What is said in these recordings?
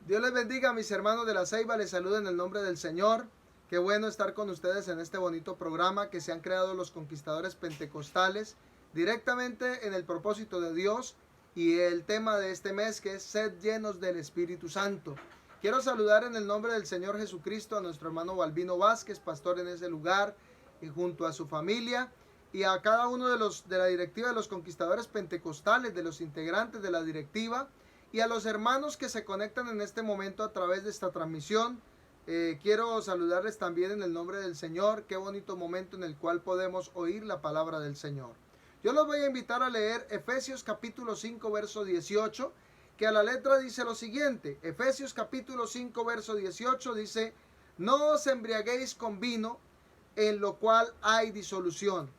Dios les bendiga, mis hermanos de la Ceiba, les saludo en el nombre del Señor. Qué bueno estar con ustedes en este bonito programa que se han creado los conquistadores pentecostales directamente en el propósito de Dios y el tema de este mes que es sed llenos del Espíritu Santo. Quiero saludar en el nombre del Señor Jesucristo a nuestro hermano Balbino Vázquez, pastor en ese lugar, y junto a su familia, y a cada uno de la directiva de los conquistadores pentecostales, de los integrantes de la directiva, y a los hermanos que se conectan en este momento a través de esta transmisión. Quiero saludarles también en el nombre del Señor. Qué bonito momento en el cual podemos oír la palabra del Señor. Yo los voy a invitar a leer Efesios capítulo 5 verso 18, que a la letra dice lo siguiente. Efesios capítulo 5 verso 18 dice: no os embriaguéis con vino, en lo cual hay disolución,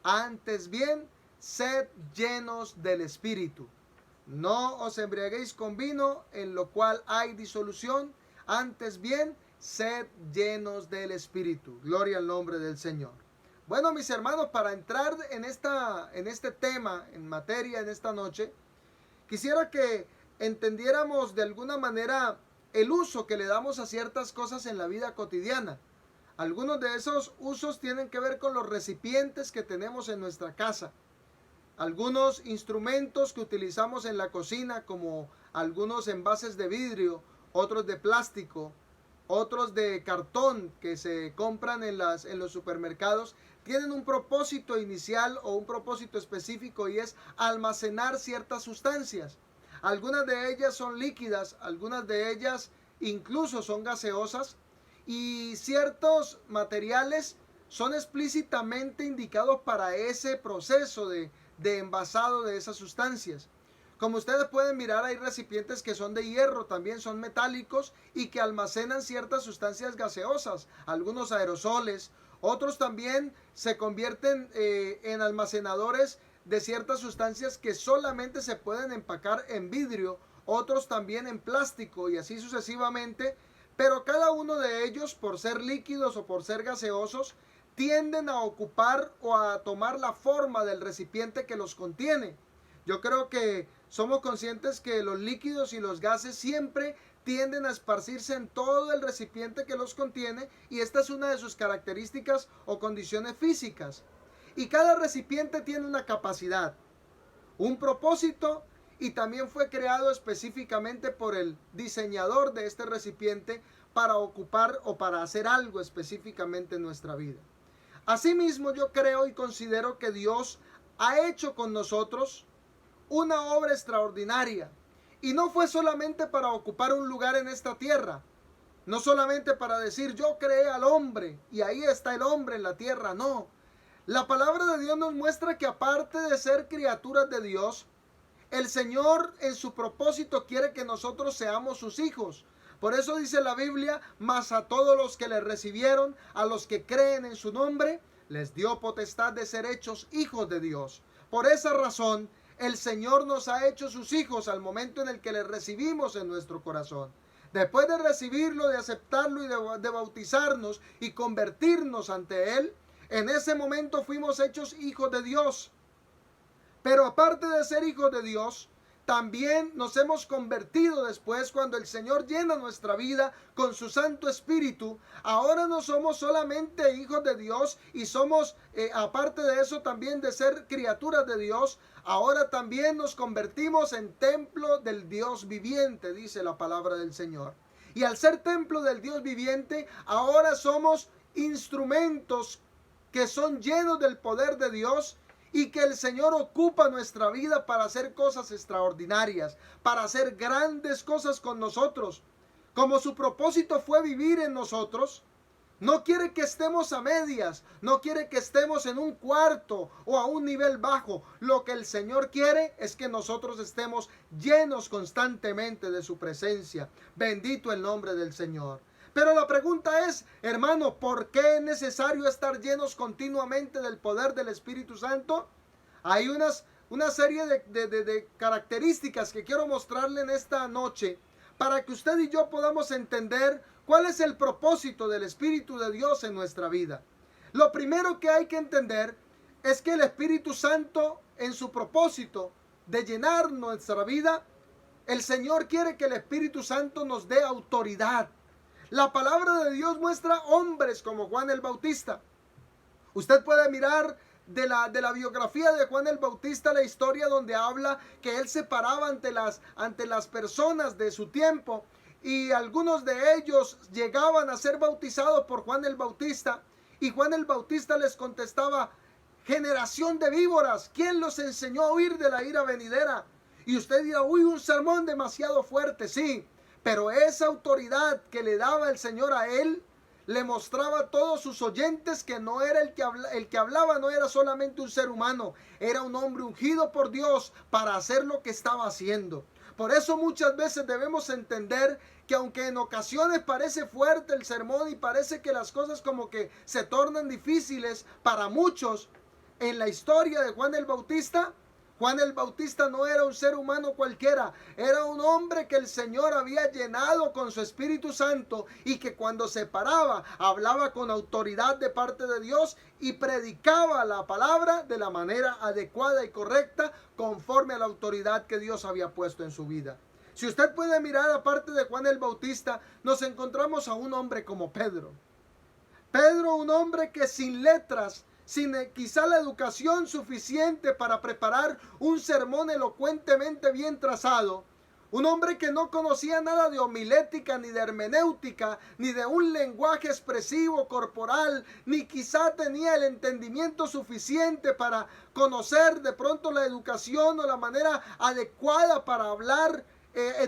antes bien sed llenos del Espíritu. No os embriaguéis con vino, en lo cual hay disolución, antes bien sed llenos del Espíritu. Gloria al nombre del Señor. Bueno, mis hermanos, para entrar en este tema, en materia, en esta noche, quisiera que entendiéramos de alguna manera el uso que le damos a ciertas cosas en la vida cotidiana. Algunos de esos usos tienen que ver con los recipientes que tenemos en nuestra casa. Algunos instrumentos que utilizamos en la cocina, como algunos envases de vidrio, otros de plástico, otros de cartón que se compran en los supermercados, tienen un propósito inicial o un propósito específico, y es almacenar ciertas sustancias. Algunas de ellas son líquidas, algunas de ellas incluso son gaseosas, y ciertos materiales son explícitamente indicados para ese proceso de envasado de esas sustancias. Como ustedes pueden mirar, hay recipientes que son de hierro, también son metálicos y que almacenan ciertas sustancias gaseosas, algunos aerosoles. Otros también se convierten en almacenadores de ciertas sustancias que solamente se pueden empacar en vidrio, otros también en plástico y así sucesivamente. Pero cada uno de ellos, por ser líquidos o por ser gaseosos, tienden a ocupar o a tomar la forma del recipiente que los contiene. Yo creo que somos conscientes que los líquidos y los gases siempre tienden a esparcirse en todo el recipiente que los contiene, y esta es una de sus características o condiciones físicas. Y cada recipiente tiene una capacidad, un propósito, y también fue creado específicamente por el diseñador de este recipiente para ocupar o para hacer algo específicamente en nuestra vida. Asimismo, yo creo y considero que Dios ha hecho con nosotros una obra extraordinaria. Y no fue solamente para ocupar un lugar en esta tierra. No solamente para decir yo creé al hombre y ahí está el hombre en la tierra. No. La palabra de Dios nos muestra que aparte de ser criaturas de Dios, el Señor en su propósito quiere que nosotros seamos sus hijos. Por eso dice la Biblia: mas a todos los que le recibieron, a los que creen en su nombre, les dio potestad de ser hechos hijos de Dios. Por esa razón, el Señor nos ha hecho sus hijos al momento en el que le recibimos en nuestro corazón. Después de recibirlo, de aceptarlo y de bautizarnos y convertirnos ante Él, en ese momento fuimos hechos hijos de Dios. Pero aparte de ser hijos de Dios, también nos hemos convertido después, cuando el Señor llena nuestra vida con su Santo Espíritu. Ahora no somos solamente hijos de Dios y somos, aparte de eso, también de ser criaturas de Dios, ahora también nos convertimos en templo del Dios viviente, dice la palabra del Señor. Y al ser templo del Dios viviente, ahora somos instrumentos que son llenos del poder de Dios, y que el Señor ocupa nuestra vida para hacer cosas extraordinarias, para hacer grandes cosas con nosotros. Como su propósito fue vivir en nosotros, no quiere que estemos a medias, no quiere que estemos en un cuarto o a un nivel bajo. Lo que el Señor quiere es que nosotros estemos llenos constantemente de su presencia. Bendito el nombre del Señor. Pero la pregunta es, hermano, ¿por qué es necesario estar llenos continuamente del poder del Espíritu Santo? Hay una serie de características que quiero mostrarle en esta noche para que usted y yo podamos entender cuál es el propósito del Espíritu de Dios en nuestra vida. Lo primero que hay que entender es que el Espíritu Santo, en su propósito de llenar nuestra vida, El Señor quiere que el Espíritu Santo nos dé autoridad. La palabra de Dios muestra hombres como Juan el Bautista. Usted puede mirar de la biografía de Juan el Bautista la historia donde habla que él se paraba ante las personas de su tiempo, y algunos de ellos llegaban a ser bautizados por Juan el Bautista, y Juan el Bautista les contestaba: generación de víboras, ¿quién los enseñó a huir de la ira venidera? Y usted dirá: uy, un sermón demasiado fuerte. Sí, pero esa autoridad que le daba el Señor a él, le mostraba a todos sus oyentes que no era el que hablaba, no era solamente un ser humano, era un hombre ungido por Dios para hacer lo que estaba haciendo. Por eso muchas veces debemos entender que aunque en ocasiones parece fuerte el sermón y parece que las cosas como que se tornan difíciles para muchos, en la historia de Juan el Bautista no era un ser humano cualquiera, era un hombre que el Señor había llenado con su Espíritu Santo, y que cuando se paraba hablaba con autoridad de parte de Dios y predicaba la palabra de la manera adecuada y correcta, conforme a la autoridad que Dios había puesto en su vida. Si usted puede mirar, aparte de Juan el Bautista, nos encontramos a un hombre como Pedro. Pedro, un hombre que sin letras, sin quizá la educación suficiente para preparar un sermón elocuentemente bien trazado, un hombre que no conocía nada de homilética, ni de hermenéutica, ni de un lenguaje expresivo corporal, ni quizá tenía el entendimiento suficiente para conocer de pronto la educación o la manera adecuada para hablar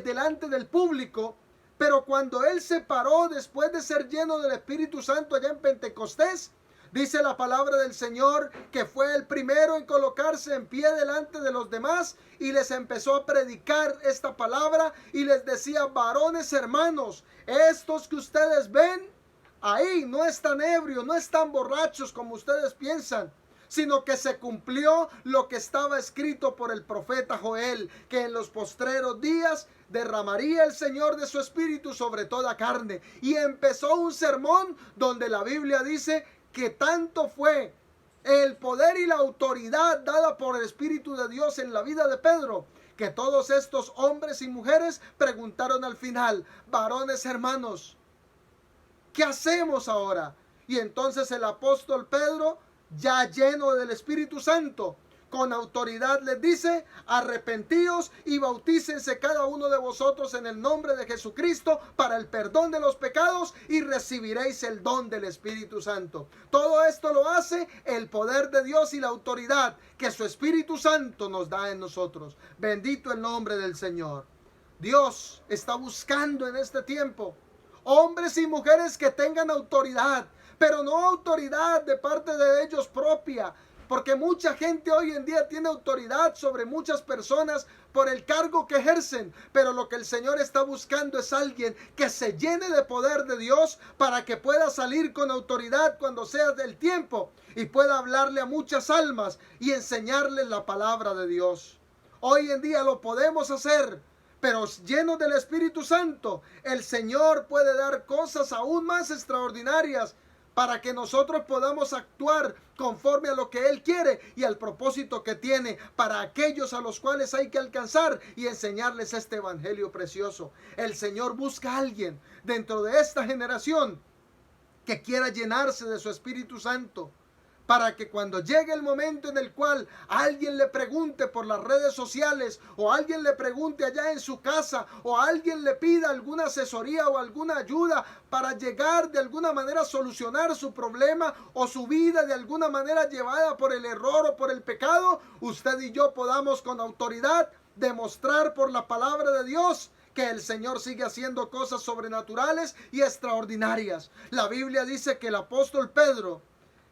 delante del público. Pero cuando él se paró después de ser lleno del Espíritu Santo allá en Pentecostés, dice la palabra del Señor que fue el primero en colocarse en pie delante de los demás y les empezó a predicar esta palabra y les decía: varones hermanos, estos que ustedes ven ahí no están ebrios, no están borrachos como ustedes piensan, sino que se cumplió lo que estaba escrito por el profeta Joel, que en los postreros días derramaría el Señor de su Espíritu sobre toda carne. Y empezó un sermón donde la Biblia dice que tanto fue el poder y la autoridad dada por el Espíritu de Dios en la vida de Pedro, que todos estos hombres y mujeres preguntaron al final: varones hermanos, ¿qué hacemos ahora? Y entonces el apóstol Pedro, ya lleno del Espíritu Santo, con autoridad les dice: arrepentíos y bautícense cada uno de vosotros en el nombre de Jesucristo para el perdón de los pecados y recibiréis el don del Espíritu Santo. Todo esto lo hace el poder de Dios y la autoridad que su Espíritu Santo nos da en nosotros. Bendito el nombre del Señor. Dios está buscando en este tiempo hombres y mujeres que tengan autoridad, pero no autoridad de parte de ellos propia, porque mucha gente hoy en día tiene autoridad sobre muchas personas por el cargo que ejercen, pero lo que el Señor está buscando es alguien que se llene de poder de Dios para que pueda salir con autoridad cuando sea del tiempo y pueda hablarle a muchas almas y enseñarles la palabra de Dios. Hoy en día lo podemos hacer, pero llenos del Espíritu Santo, el Señor puede dar cosas aún más extraordinarias para que nosotros podamos actuar conforme a lo que Él quiere y al propósito que tiene para aquellos a los cuales hay que alcanzar y enseñarles este evangelio precioso. El Señor busca a alguien dentro de esta generación que quiera llenarse de su Espíritu Santo, para que cuando llegue el momento en el cual alguien le pregunte por las redes sociales, o alguien le pregunte allá en su casa, o alguien le pida alguna asesoría o alguna ayuda para llegar de alguna manera a solucionar su problema o su vida de alguna manera llevada por el error o por el pecado, usted y yo podamos con autoridad demostrar por la palabra de Dios que el Señor sigue haciendo cosas sobrenaturales y extraordinarias. La Biblia dice que el apóstol Pedro,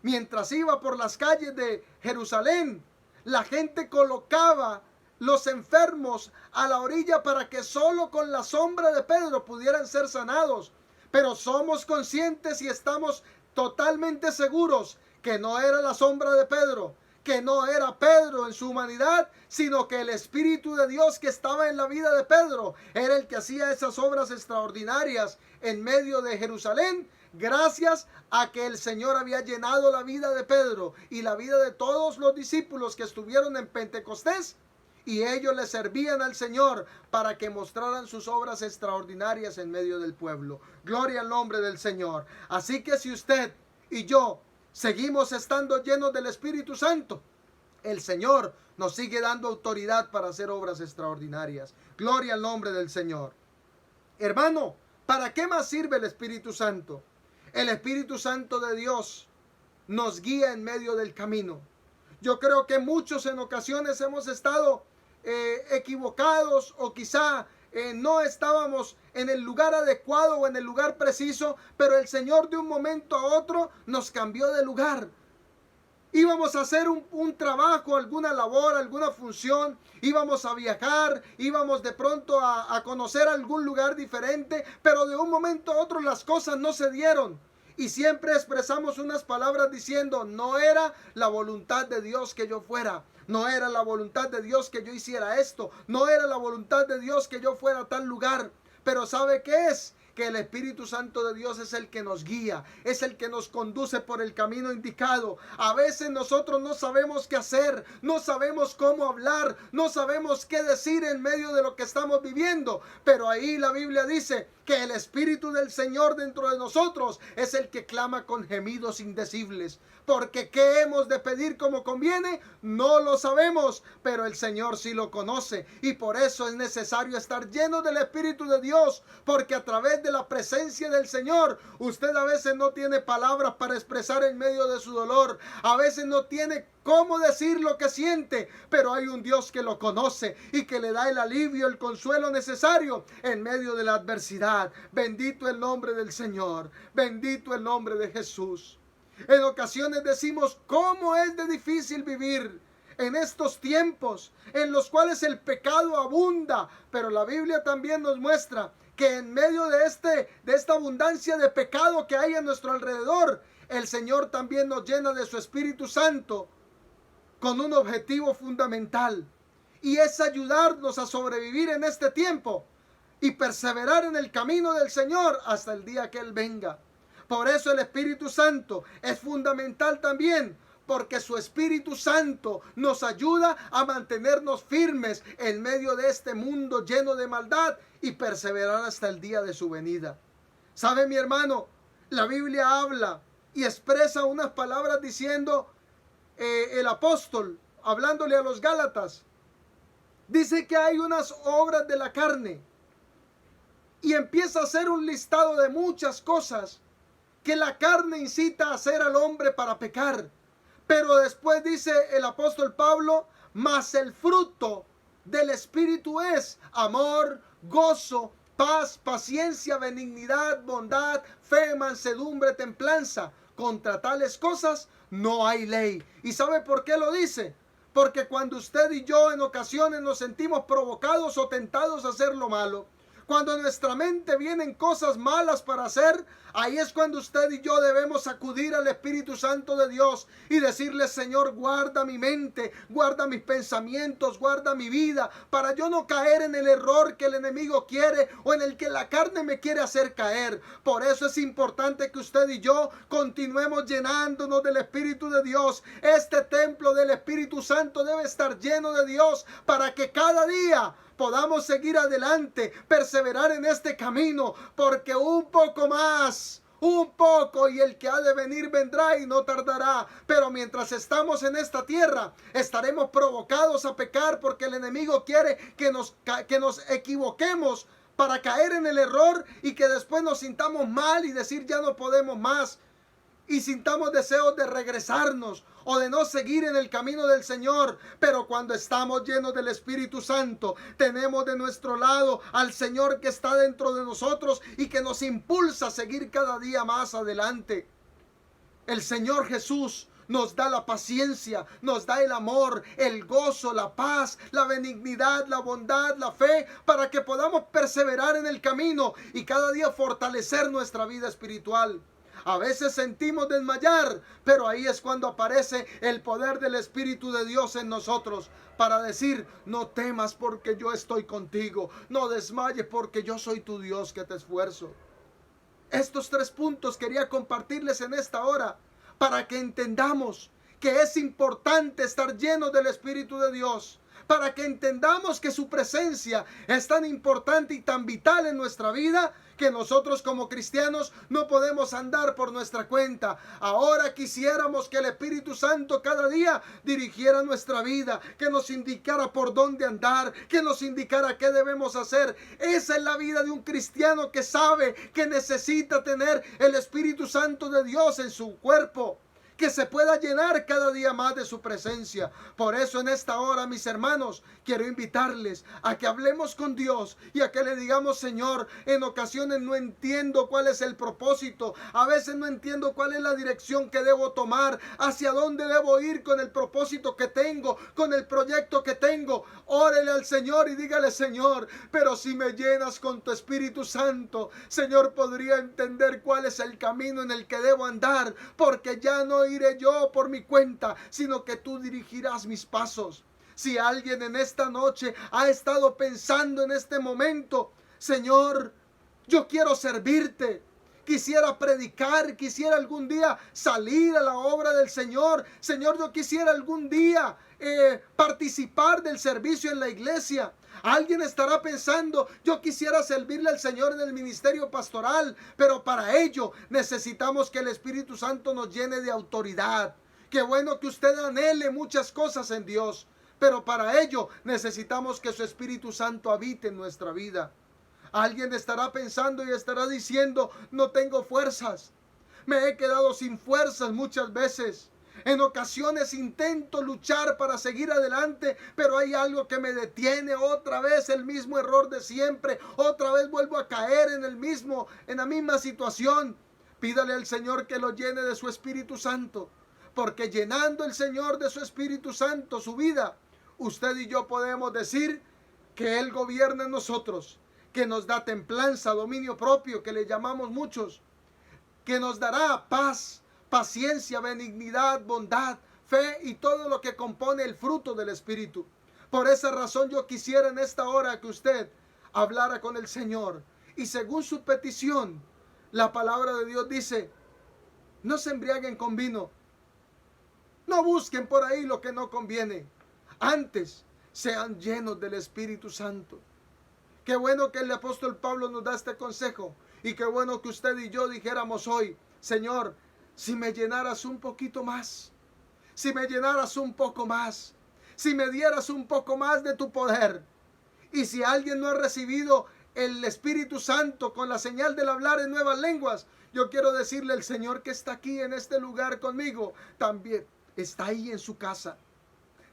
mientras iba por las calles de Jerusalén, la gente colocaba los enfermos a la orilla para que solo con la sombra de Pedro pudieran ser sanados. Pero somos conscientes y estamos totalmente seguros que no era la sombra de Pedro, que no era Pedro en su humanidad, sino que el Espíritu de Dios que estaba en la vida de Pedro era el que hacía esas obras extraordinarias en medio de Jerusalén, gracias a que el Señor había llenado la vida de Pedro y la vida de todos los discípulos que estuvieron en Pentecostés, y ellos le servían al Señor para que mostraran sus obras extraordinarias en medio del pueblo. Gloria al nombre del Señor. Así que si usted y yo seguimos estando llenos del Espíritu Santo, el Señor nos sigue dando autoridad para hacer obras extraordinarias. Gloria al nombre del Señor. Hermano, ¿para qué más sirve el Espíritu Santo? El Espíritu Santo de Dios nos guía en medio del camino. Yo creo que muchos en ocasiones hemos estado equivocados o quizá no estábamos en el lugar adecuado o en el lugar preciso, pero el Señor de un momento a otro nos cambió de lugar. Íbamos a hacer un trabajo, alguna labor, alguna función, íbamos a viajar, íbamos de pronto a conocer algún lugar diferente, pero de un momento a otro las cosas no se dieron. Y siempre expresamos unas palabras diciendo, no era la voluntad de Dios que yo fuera, no era la voluntad de Dios que yo hiciera esto, no era la voluntad de Dios que yo fuera a tal lugar. Pero ¿sabe qué es? Que el Espíritu Santo de Dios es el que nos guía, es el que nos conduce por el camino indicado. A veces nosotros no sabemos qué hacer, no sabemos cómo hablar, no sabemos qué decir en medio de lo que estamos viviendo, pero ahí la Biblia dice que el Espíritu del Señor dentro de nosotros es el que clama con gemidos indecibles. Porque ¿qué hemos de pedir como conviene? No lo sabemos, pero el Señor sí lo conoce. Y por eso es necesario estar lleno del Espíritu de Dios, porque a través de la presencia del Señor, usted a veces no tiene palabras para expresar en medio de su dolor. A veces no tiene cómo decir lo que siente, pero hay un Dios que lo conoce y que le da el alivio, el consuelo necesario en medio de la adversidad. Bendito el nombre del Señor, bendito el nombre de Jesús. En ocasiones decimos, ¿cómo es de difícil vivir en estos tiempos en los cuales el pecado abunda? Pero la Biblia también nos muestra que en medio de esta abundancia de pecado que hay a nuestro alrededor, el Señor también nos llena de su Espíritu Santo con un objetivo fundamental, y es ayudarnos a sobrevivir en este tiempo y perseverar en el camino del Señor hasta el día que Él venga. Por eso el Espíritu Santo es fundamental también, porque su Espíritu Santo nos ayuda a mantenernos firmes en medio de este mundo lleno de maldad y perseverar hasta el día de su venida. ¿Sabe, mi hermano? La Biblia habla y expresa unas palabras diciendo, el apóstol, hablándole a los Gálatas, dice que hay unas obras de la carne y empieza a hacer un listado de muchas cosas que la carne incita a hacer al hombre para pecar. Pero después dice el apóstol Pablo, mas el fruto del Espíritu es amor, gozo, paz, paciencia, benignidad, bondad, fe, mansedumbre, templanza. Contra tales cosas no hay ley. ¿Y sabe por qué lo dice? Porque cuando usted y yo en ocasiones nos sentimos provocados o tentados a hacer lo malo, cuando a nuestra mente vienen cosas malas para hacer, ahí es cuando usted y yo debemos acudir al Espíritu Santo de Dios y decirle, Señor, guarda mi mente, guarda mis pensamientos, guarda mi vida, para yo no caer en el error que el enemigo quiere o en el que la carne me quiere hacer caer. Por eso es importante que usted y yo continuemos llenándonos del Espíritu de Dios. Este templo del Espíritu Santo debe estar lleno de Dios para que cada día podamos seguir adelante, perseverar en este camino, porque un poco más, un poco, y el que ha de venir vendrá y no tardará. Pero mientras estamos en esta tierra, estaremos provocados a pecar, porque el enemigo quiere que nos equivoquemos para caer en el error y que después nos sintamos mal y decir ya no podemos más, y sintamos deseos de regresarnos o de no seguir en el camino del Señor. Pero cuando estamos llenos del Espíritu Santo, tenemos de nuestro lado al Señor que está dentro de nosotros y que nos impulsa a seguir cada día más adelante. El Señor Jesús nos da la paciencia, nos da el amor, el gozo, la paz, la benignidad, la bondad, la fe, para que podamos perseverar en el camino y cada día fortalecer nuestra vida espiritual. A veces sentimos desmayar, pero ahí es cuando aparece el poder del Espíritu de Dios en nosotros para decir, no temas porque yo estoy contigo, no desmayes porque yo soy tu Dios que te esfuerzo. Estos 3 puntos quería compartirles en esta hora para que entendamos que es importante estar llenos del Espíritu de Dios, para que entendamos que su presencia es tan importante y tan vital en nuestra vida, que nosotros como cristianos no podemos andar por nuestra cuenta. Ahora quisiéramos que el Espíritu Santo cada día dirigiera nuestra vida, que nos indicara por dónde andar, que nos indicara qué debemos hacer. Esa es la vida de un cristiano que sabe que necesita tener el Espíritu Santo de Dios en su cuerpo, que se pueda llenar cada día más de su presencia. Por eso en esta hora, mis hermanos, quiero invitarles a que hablemos con Dios y a que le digamos: Señor, en ocasiones no entiendo cuál es el propósito, a veces no entiendo cuál es la dirección que debo tomar, hacia dónde debo ir con el propósito que tengo, con el proyecto que tengo. Órele al Señor y dígale: Señor, pero si me llenas con tu Espíritu Santo, Señor, podría entender cuál es el camino en el que debo andar, porque ya no iré yo por mi cuenta, sino que tú dirigirás mis pasos. Si alguien en esta noche ha estado pensando en este momento: Señor, yo quiero servirte, quisiera predicar, quisiera algún día salir a la obra del Señor, Señor, yo quisiera algún día participar del servicio en la iglesia. Alguien estará pensando: yo quisiera servirle al Señor en el ministerio pastoral, pero para ello necesitamos que el Espíritu Santo nos llene de autoridad. Qué bueno que usted anhele muchas cosas en Dios, pero para ello necesitamos que su Espíritu Santo habite en nuestra vida. Alguien estará pensando y estará diciendo: no tengo fuerzas, me he quedado sin fuerzas muchas veces. En ocasiones intento luchar para seguir adelante, pero hay algo que me detiene. Otra vez el mismo error de siempre. Otra vez vuelvo a caer en la misma situación. Pídale al Señor que lo llene de su Espíritu Santo, porque llenando el Señor de su Espíritu Santo su vida, usted y yo podemos decir que Él gobierna en nosotros, que nos da templanza, dominio propio, que le llamamos muchos, que nos dará paz, paciencia, benignidad, bondad, fe y todo lo que compone el fruto del Espíritu. Por esa razón yo quisiera en esta hora que usted hablara con el Señor, y según su petición, la palabra de Dios dice: no se embriaguen con vino, no busquen por ahí lo que no conviene, antes sean llenos del Espíritu Santo. Qué bueno que el apóstol Pablo nos da este consejo, y qué bueno que usted y yo dijéramos hoy: Señor, si me llenaras un poquito más, si me llenaras un poco más, si me dieras un poco más de tu poder. Y si alguien no ha recibido el Espíritu Santo con la señal del hablar en nuevas lenguas, yo quiero decirle: el Señor que está aquí en este lugar conmigo, también está ahí en su casa,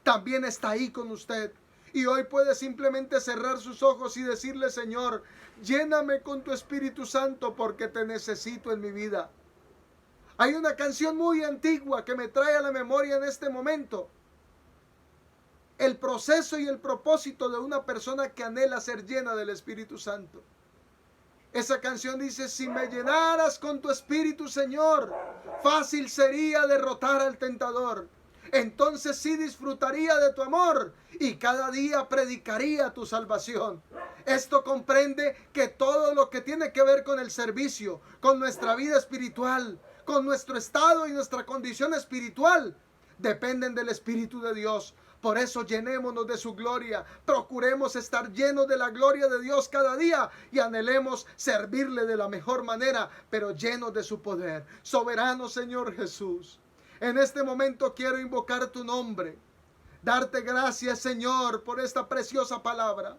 también está ahí con usted. Y hoy puede simplemente cerrar sus ojos y decirle: Señor, lléname con tu Espíritu Santo, porque te necesito en mi vida. Hay una canción muy antigua que me trae a la memoria en este momento el proceso y el propósito de una persona que anhela ser llena del Espíritu Santo. Esa canción dice: si me llenaras con tu Espíritu, Señor, fácil sería derrotar al tentador. Entonces sí disfrutaría de tu amor y cada día predicaría tu salvación. Esto comprende que todo lo que tiene que ver con el servicio, con nuestra vida espiritual, con nuestro estado y nuestra condición espiritual, dependen del Espíritu de Dios. Por eso llenémonos de su gloria, procuremos estar llenos de la gloria de Dios cada día y anhelemos servirle de la mejor manera, pero llenos de su poder. Soberano Señor Jesús, en este momento quiero invocar tu nombre, darte gracias, Señor, por esta preciosa palabra.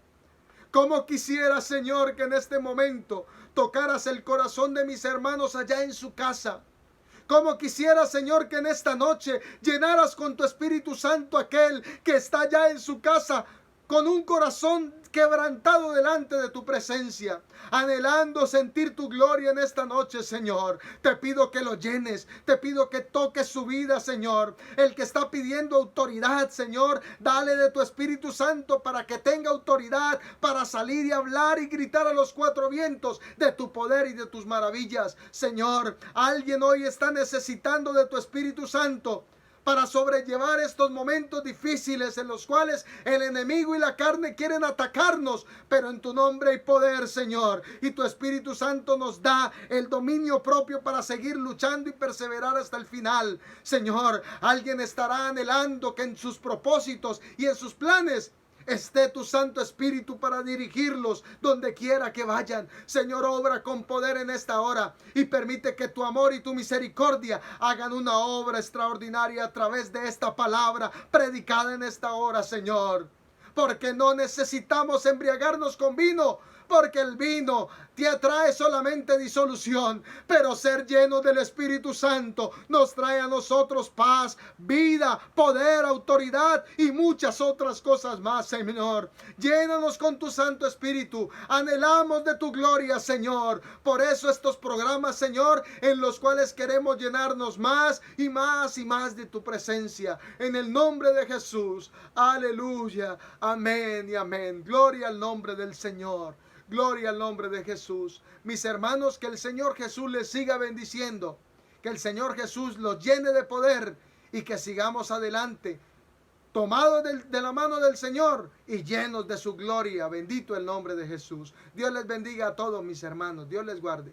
Como quisiera, Señor, que en este momento tocaras el corazón de mis hermanos allá en su casa. Como quisiera, Señor, que en esta noche llenaras con tu Espíritu Santo aquel que está allá en su casa con un corazón quebrantado delante de tu presencia, anhelando sentir tu gloria en esta noche, Señor. Te pido que lo llenes, te pido que toques su vida, Señor. El que está pidiendo autoridad, Señor, dale de tu Espíritu Santo para que tenga autoridad para salir y hablar y gritar a los cuatro vientos de tu poder y de tus maravillas. Señor, alguien hoy está necesitando de tu Espíritu Santo para sobrellevar estos momentos difíciles en los cuales el enemigo y la carne quieren atacarnos, pero en tu nombre hay poder, Señor, y tu Espíritu Santo nos da el dominio propio para seguir luchando y perseverar hasta el final. Señor, alguien estará anhelando que en sus propósitos y en sus planes esté tu Santo Espíritu para dirigirlos donde quiera que vayan. Señor, obra con poder en esta hora y permite que tu amor y tu misericordia hagan una obra extraordinaria a través de esta palabra predicada en esta hora, Señor. Porque no necesitamos embriagarnos con vino, porque el vino te trae solamente disolución, pero ser lleno del Espíritu Santo nos trae a nosotros paz, vida, poder, autoridad y muchas otras cosas más, Señor. Llénanos con tu Santo Espíritu, anhelamos de tu gloria, Señor. Por eso estos programas, Señor, en los cuales queremos llenarnos más y más y más de tu presencia, en el nombre de Jesús. Aleluya, amén y amén. Gloria al nombre del Señor. Gloria al nombre de Jesús. Mis hermanos, que el Señor Jesús les siga bendiciendo. Que el Señor Jesús los llene de poder y que sigamos adelante, tomados de la mano del Señor y llenos de su gloria. Bendito el nombre de Jesús. Dios les bendiga a todos mis hermanos. Dios les guarde.